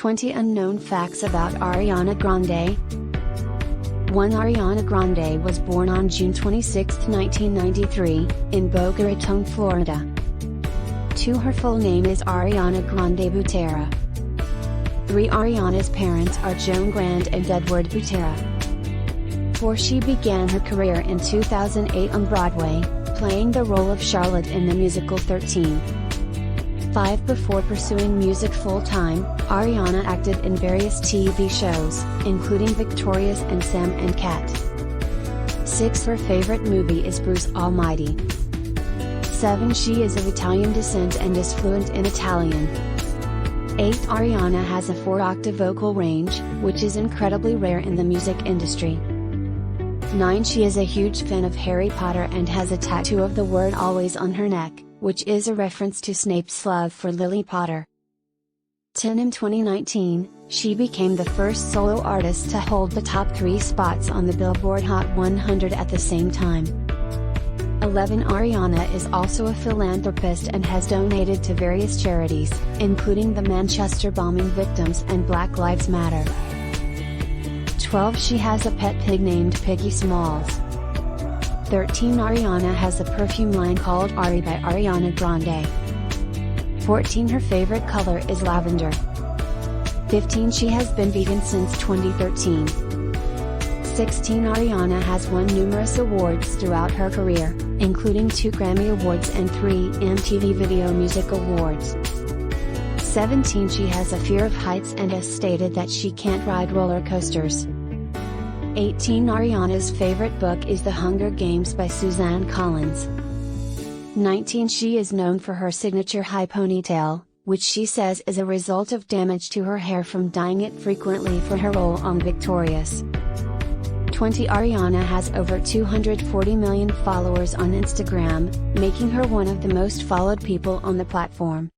20 Unknown Facts About Ariana Grande. 1. Ariana Grande was born on June 26, 1993, in Boca Raton, Florida. 2. Her full name is Ariana Grande Butera. 3. Ariana's parents are Joan Grande and Edward Butera. 4. She began her career in 2008 on Broadway, playing the role of Charlotte in the musical 13. 5. Before pursuing music full-time, Ariana acted in various TV shows, including Victorious and Sam and Cat. 6. Her favorite movie is Bruce Almighty. 7. She is of Italian descent and is fluent in Italian. 8. Ariana has a 4-octave vocal range, which is incredibly rare in the music industry. 9. She is a huge fan of Harry Potter and has a tattoo of the word always on her neck, which is a reference to Snape's love for Lily Potter. 10. In 2019, she became the first solo artist to hold the top 3 spots on the Billboard Hot 100 at the same time. 11. Ariana is also a philanthropist and has donated to various charities, including the Manchester bombing victims and Black Lives Matter. 12. She has a pet pig named Piggy Smalls. 13. Ariana has a perfume line called Ari by Ariana Grande. 14. Her favorite color is lavender. 15. She has been vegan since 2013. 16. Ariana has won numerous awards throughout her career, including 2 Grammy Awards and 3 MTV Video Music Awards. 17. She has a fear of heights and has stated that she can't ride roller coasters. 18. Ariana's favorite book is The Hunger Games by Suzanne Collins. 19. She is known for her signature high ponytail, which she says is a result of damage to her hair from dyeing it frequently for her role on Victorious. 20. Ariana has over 240 million followers on Instagram, making her one of the most followed people on the platform.